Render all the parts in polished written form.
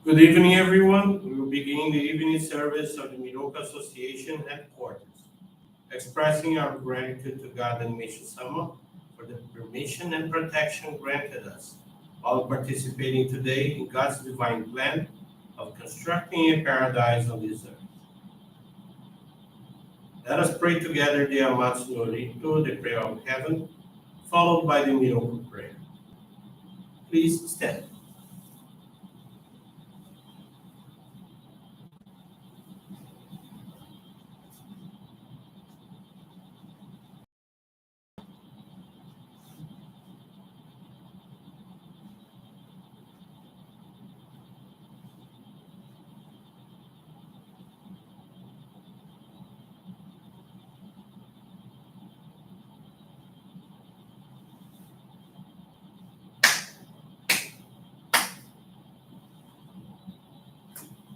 Good evening, everyone. We will begin the evening service of the Miroku Association headquarters, expressing our gratitude to God and Meishu-sama for the permission and protection granted us while participating today in God's divine plan of constructing a paradise on this earth. Let us pray together the Amatsu-Norito, the prayer of heaven, followed by the Miroku Prayer. Please stand.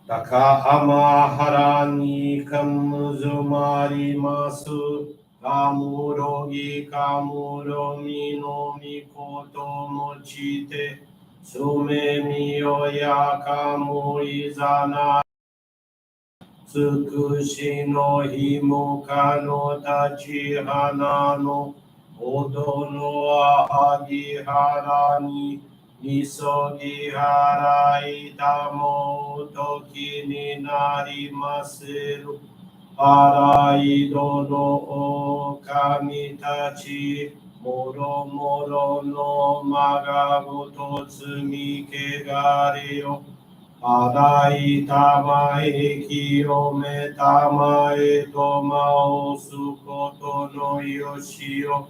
Takahama harani kamuzumari masu kamurogi kamuromi no mikoto mochite sume miyoya kamu izana tsukushi no himoka no tachi hana no odo no ahagi harani Misogi harai tamo toki ni narimasu harai dono o kamitachi moro moro no magagoto tsumi kegare yo harai tamae kiyome tamae tomao sukoto no yoshio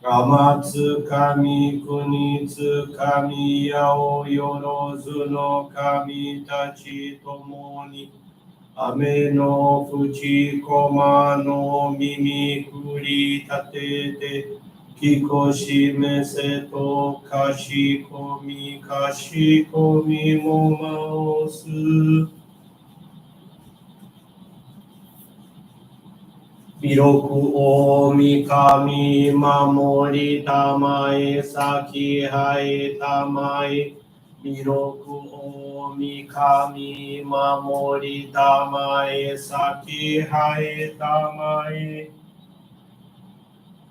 Amatsu kami kunitsu kami yao yorozu no kami tachi tomoni ame no fuji koma no mimi kuri tatete kikoshi meseto kashi komi momaosu Miroku o mikami mamori tamae saki hae tamae Miroku o mikami mamori tamae saki hae tamae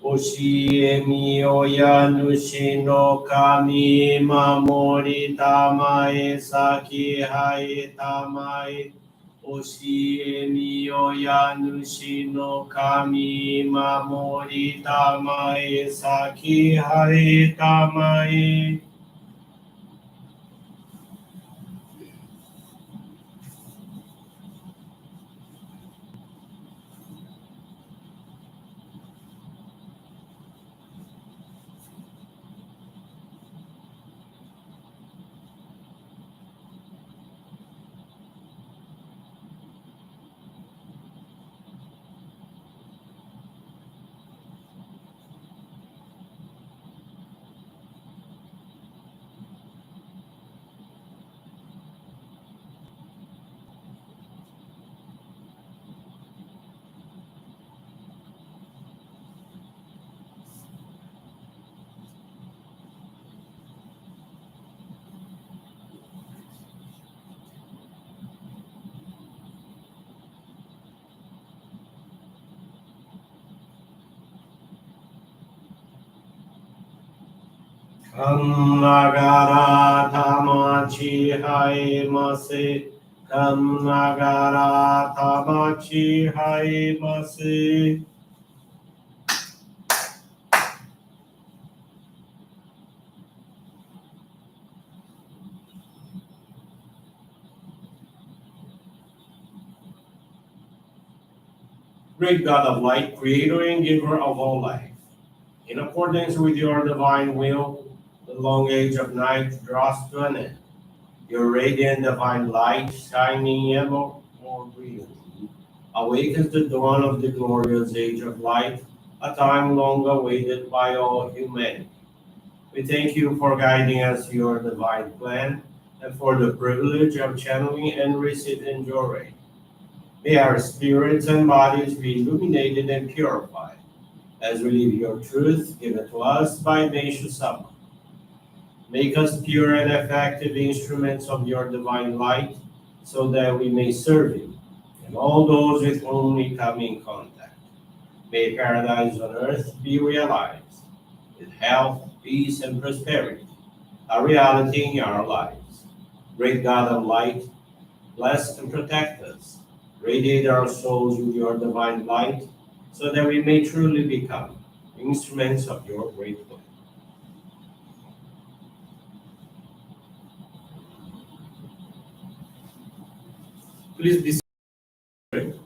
Oshie miyoya nushi no kami mamori tamae saki hae tamae Oshie miyoya nushi no kami mamori tamae saki hae tamae Nagara tamachi hae mase Nagara tamachi hae mase Great God of light, creator and giver of all life, in accordance with your divine will, the long age of night draws to an end. Your radiant divine light, shining ever more brilliantly, awakens the dawn of the glorious age of light, a time long awaited by all humanity. We thank you for guiding us to your divine plan and for the privilege of channeling and receiving Johrei. May our spirits and bodies be illuminated and purified as we live your truth given to us by Meishu-sama. Make us pure and effective instruments of your divine light, so that we may serve you and all those with whom we come in contact. May paradise on earth be realized, with health, peace, and prosperity, a reality in our lives. Great God of light, bless and protect us. Radiate our souls with your divine light, so that we may truly become instruments of your great will. Please be seated.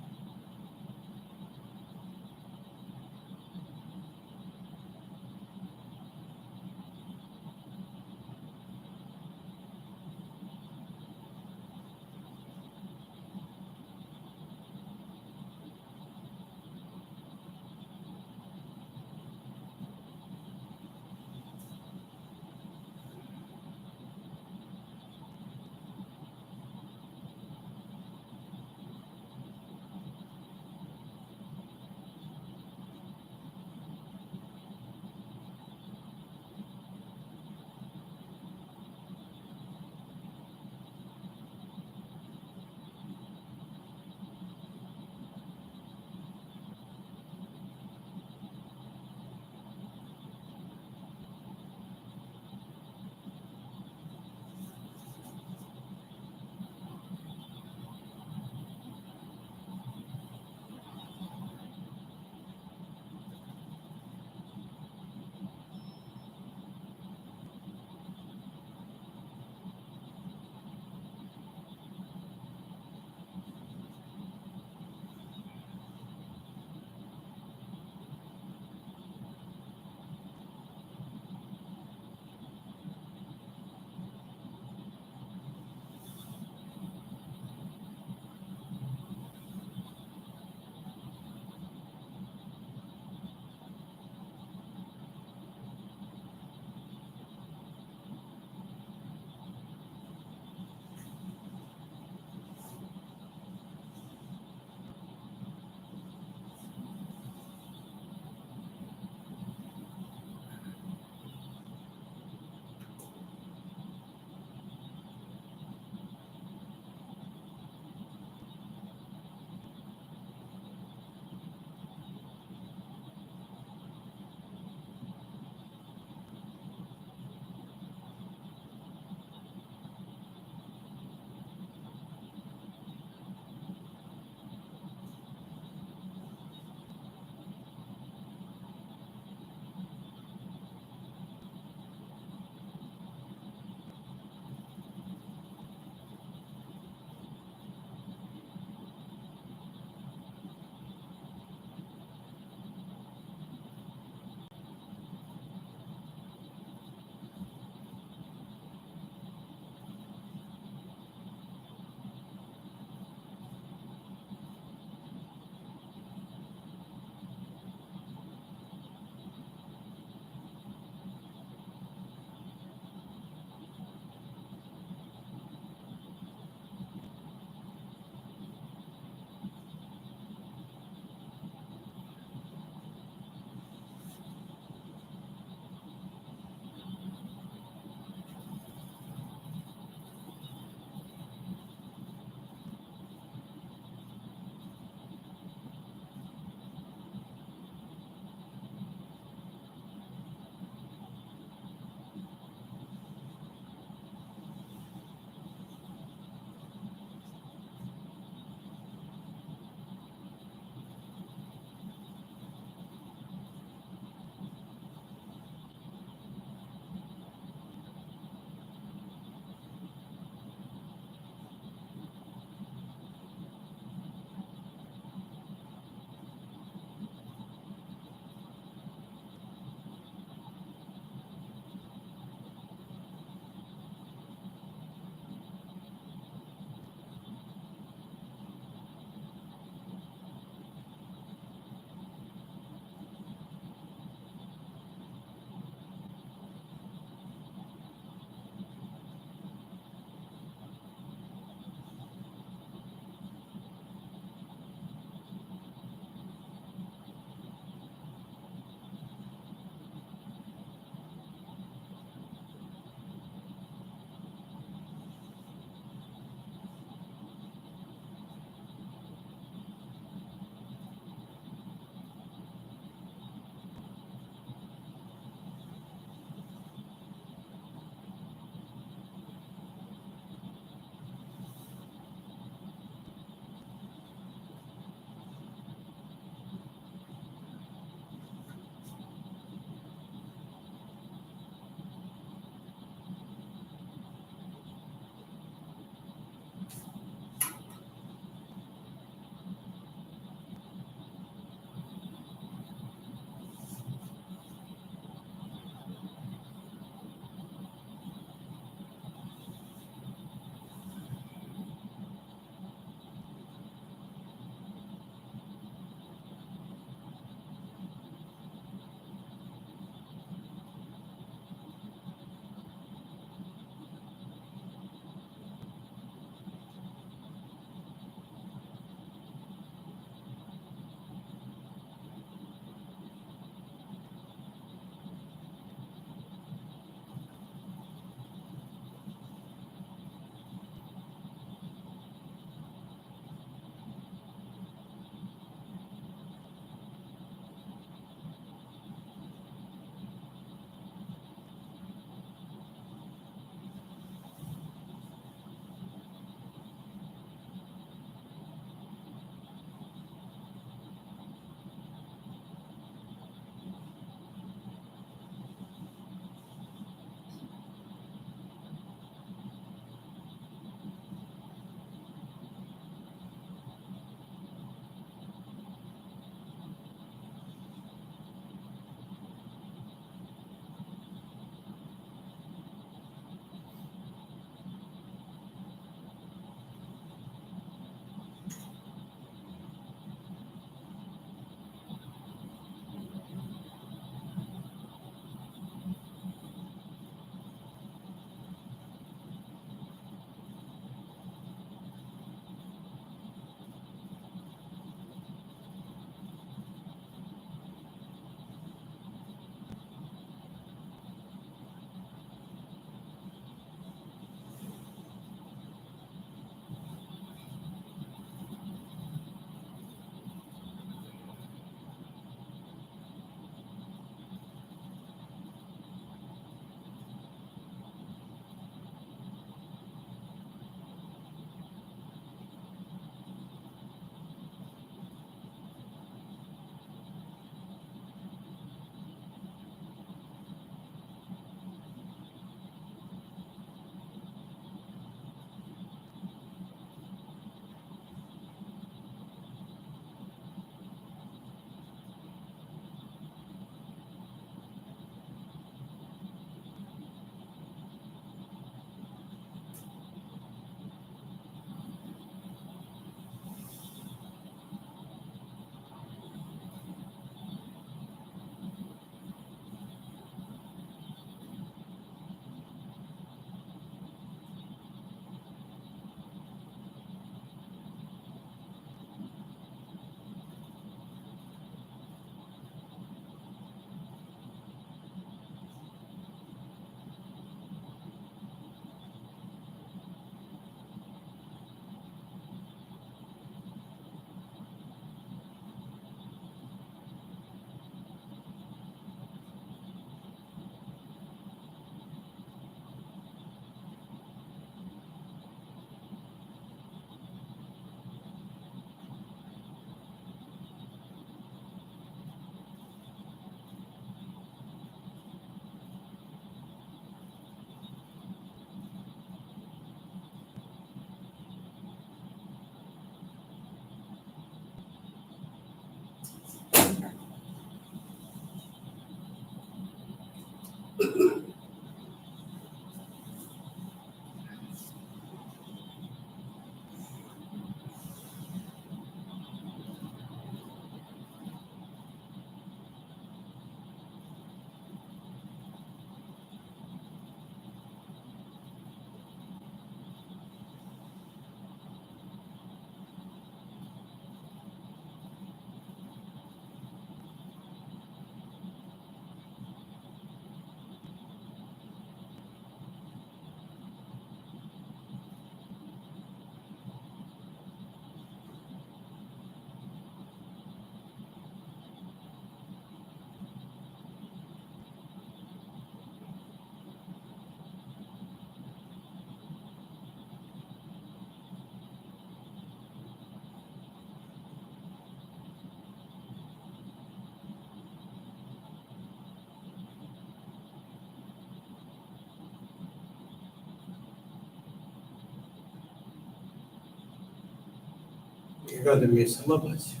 God the Meishu-sama bless you.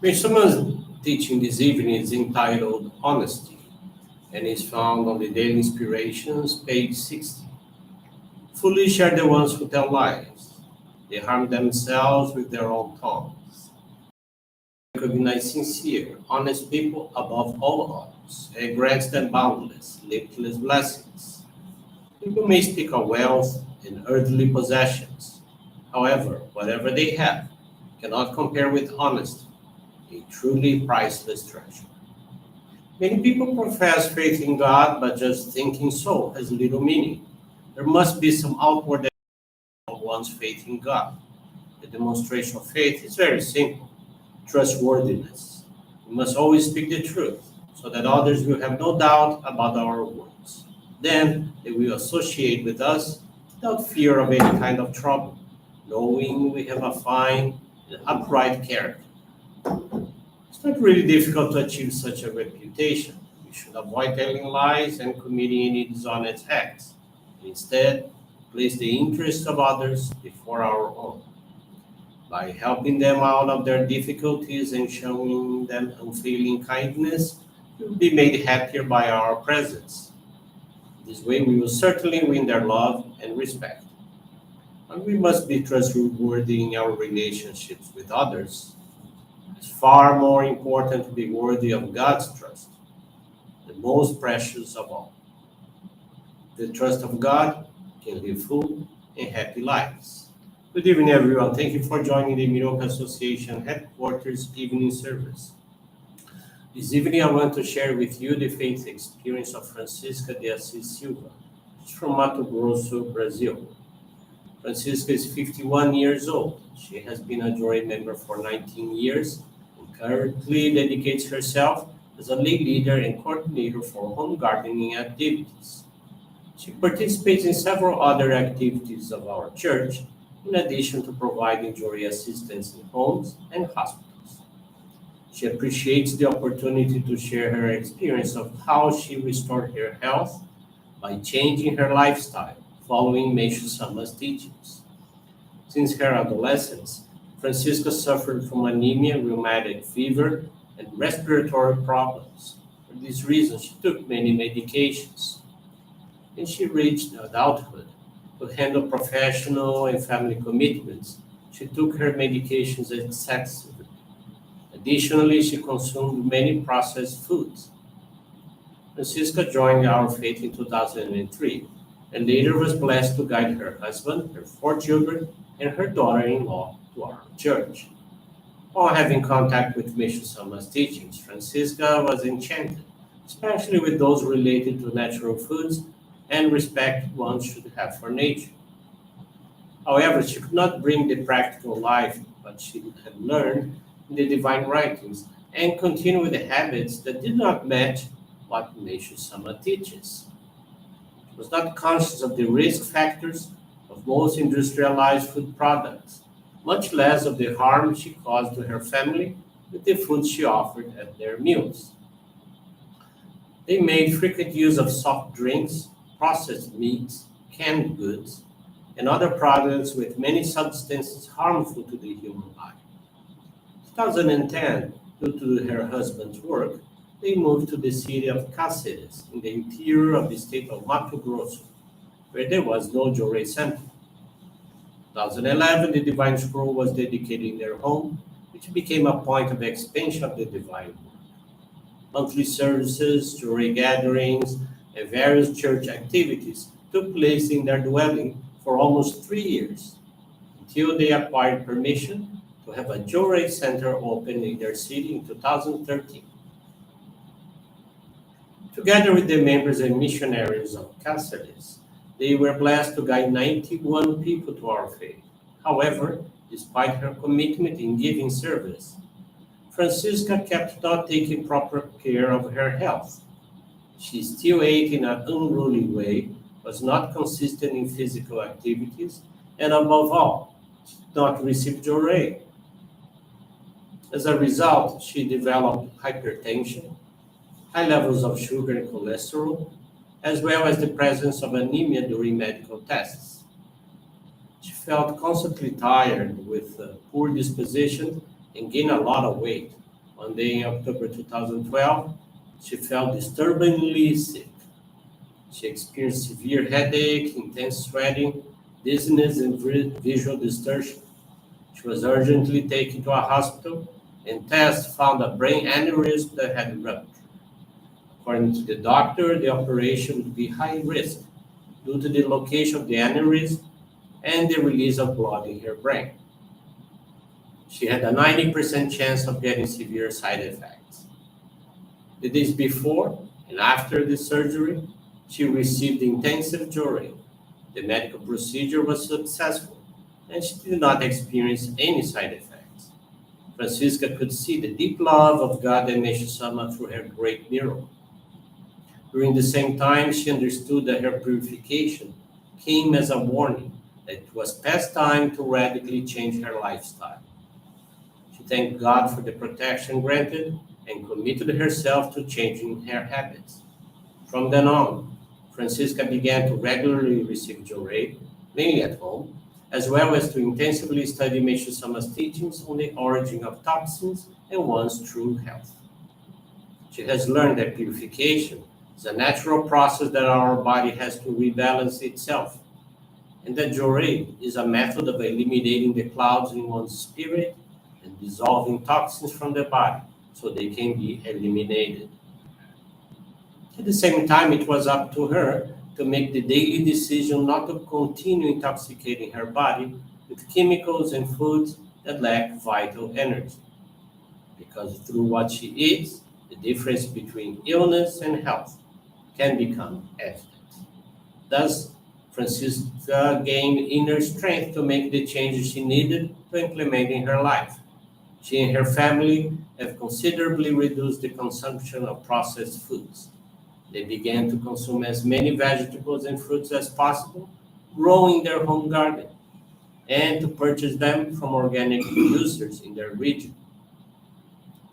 Meishu-sama's teaching this evening is entitled Honesty and is found on the Daily Inspirations, page 60. Foolish are the ones who tell lies. They harm themselves with their own tongues. Recognize sincere, honest people above all others, and grants them boundless, limitless blessings. People may speak of wealth and earthly possessions. However, whatever they have cannot compare with honesty, a truly priceless treasure. Many people profess faith in God, but just thinking so has little meaning. There must be some outward evidence of one's faith in God. The demonstration of faith is very simple: trustworthiness. We must always speak the truth so that others will have no doubt about our words. Then they will associate with us without fear of any kind of trouble, knowing we have a fine and upright character. It's not really difficult to achieve such a reputation. We should avoid telling lies and committing any dishonest acts. Instead, place the interests of others before our own. By helping them out of their difficulties and showing them unfailing kindness, we will be made happier by our presence. This way, we will certainly win their love and respect. And we must be trustworthy in our relationships with others. It's far more important to be worthy of God's trust, the most precious of all. The trust of God can live full and happy lives. Good evening, everyone. Thank you for joining the Miroku Association headquarters evening service. This evening, I want to share with you the faith experience of Francisca de Assis Silva. She's from Mato Grosso, Brazil. Francisca is 51 years old. She has been a Johrei member for 19 years and currently dedicates herself as a lay leader and coordinator for home gardening activities. She participates in several other activities of our church, in addition to providing Johrei assistance in homes and hospitals. She appreciates the opportunity to share her experience of how she restored her health by changing her lifestyle following Meishu-sama's teachings. Since her adolescence, Francisca suffered from anemia, rheumatic fever, and respiratory problems. For this reason, she took many medications. When she reached adulthood, to handle professional and family commitments, she took her medications excessively. Additionally, she consumed many processed foods. Francisca joined our faith in 2003 and later was blessed to guide her husband, her four children, and her daughter-in-law to our church. While having contact with Meishu-sama's teachings, Francisca was enchanted, especially with those related to natural foods and respect one should have for nature. However, she could not bring the practical life what she had learned in the divine writings and continue with the habits that did not match what Meishu-sama teaches. She was not conscious of the risk factors of most industrialized food products, much less of the harm she caused to her family with the food she offered at their meals. They made frequent use of soft drinks, processed meats, canned goods, and other products with many substances harmful to the human body. In 2010, due to her husband's work, they moved to the city of Cáceres in the interior of the state of Mato Grosso, where there was no Johrei center. 2011, the Divine Scroll was dedicated in their home, which became a point of expansion of the divine work. Monthly services, Johrei gatherings, and various church activities took place in their dwelling for almost 3 years, until they acquired permission to have a Johrei center open in their city in 2013. Together with the members and missionaries of Cáceres, they were blessed to guide 91 people to our faith. However, despite her commitment in giving service, Francisca kept not taking proper care of her health. She still ate in an unruly way, was not consistent in physical activities, and above all, did not receive Johrei. As a result, she developed hypertension, high levels of sugar and cholesterol, as well as the presence of anemia during medical tests. She felt constantly tired with poor disposition and gained a lot of weight. One day in October 2012, she felt disturbingly sick. She experienced severe headache, intense sweating, dizziness, and visual distortion. She was urgently taken to a hospital, and tests found a brain aneurysm that had ruptured. According to the doctor, the operation would be high risk due to the location of the aneurysm and the release of blood in her brain. She had a 90% chance of getting severe side effects. The days before and after the surgery, she received intensive Johrei. The medical procedure was successful, and she did not experience any side effects. Francisca could see the deep love of God and Meishu-sama through her great miracle. During the same time, she understood that her purification came as a warning that it was past time to radically change her lifestyle. She thanked God for the protection granted and committed herself to changing her habits. From then on, Francisca began to regularly receive Johrei, mainly at home, as well as to intensively study Meishu-sama's teachings on the origin of toxins and one's true health. She has learned that purification is a natural process that our body has to rebalance itself, and that Johrei is a method of eliminating the clouds in one's spirit and dissolving toxins from the body so they can be eliminated. At the same time, it was up to her to make the daily decision not to continue intoxicating her body with chemicals and foods that lack vital energy. Because through what she eats, the difference between illness and health can become evident. Thus, Francisca gained inner strength to make the changes she needed to implement in her life. She and her family have considerably reduced the consumption of processed foods. They began to consume as many vegetables and fruits as possible, growing their home garden, and to purchase them from organic producers in their region.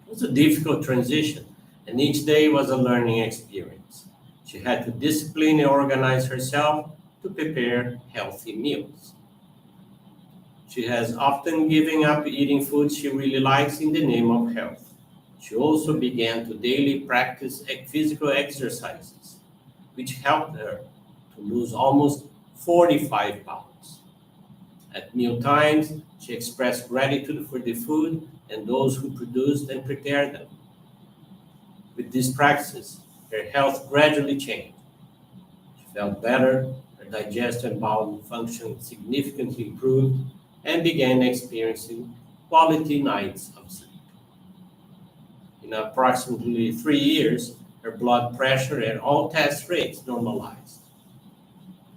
It was a difficult transition, and each day was a learning experience. She had to discipline and organize herself to prepare healthy meals. She has often given up eating foods she really likes in the name of health. She also began to daily practice physical exercises, which helped her to lose almost 45 pounds. At meal times, she expressed gratitude for the food and those who produced and prepared them. With these practices, her health gradually changed. She felt better, her digestion and bowel function significantly improved, and began experiencing quality nights of sleep. In approximately 3 years, her blood pressure and all test rates normalized.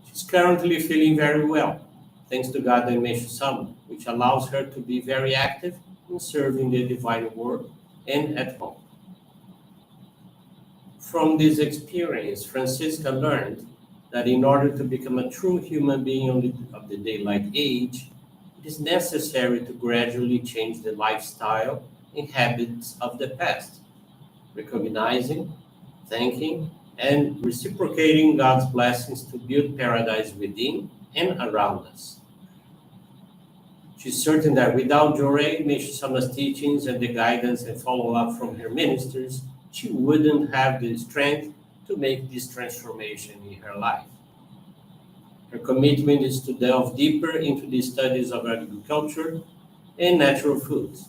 She's currently feeling very well, thanks to God and Meishu-sama, which allows her to be very active in serving the divine work and at home. From this experience, Francisca learned that in order to become a true human being of the daylight age, it is necessary to gradually change the lifestyle and habits of the past, recognizing, thanking, and reciprocating God's blessings to build paradise within and around us. She's certain that without Johrei, Meishu-sama's teachings, and the guidance and follow-up from her ministers, she wouldn't have the strength to make this transformation in her life. Her commitment is to delve deeper into the studies of agriculture and natural foods,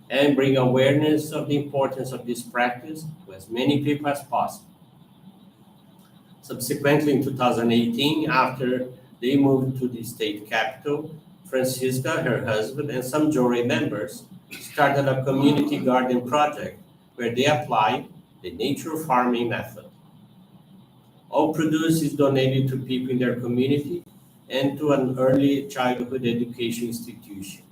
and bring awareness of the importance of this practice to as many people as possible. Subsequently, in 2018, after they moved to the state capital, Francisca, her husband, and some Johrei members started a community garden project where they applied the nature farming method. All produce is donated to people in their community and to an early childhood education institution.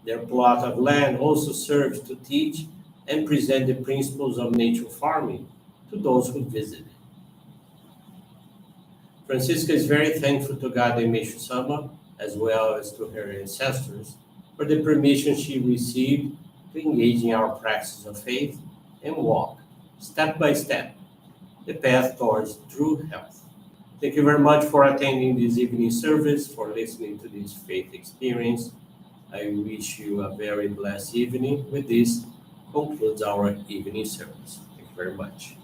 Their plot of land also serves to teach and present the principles of nature farming to those who visit. Francisca is very thankful to God and Meishu-sama, as well as to her ancestors, for the permission she received to engage in our practice of faith and walk, step by step, the path towards true health. Thank you very much for attending this evening service, for listening to this faith experience. I wish you a very blessed evening. With this concludes our evening service. Thank you very much.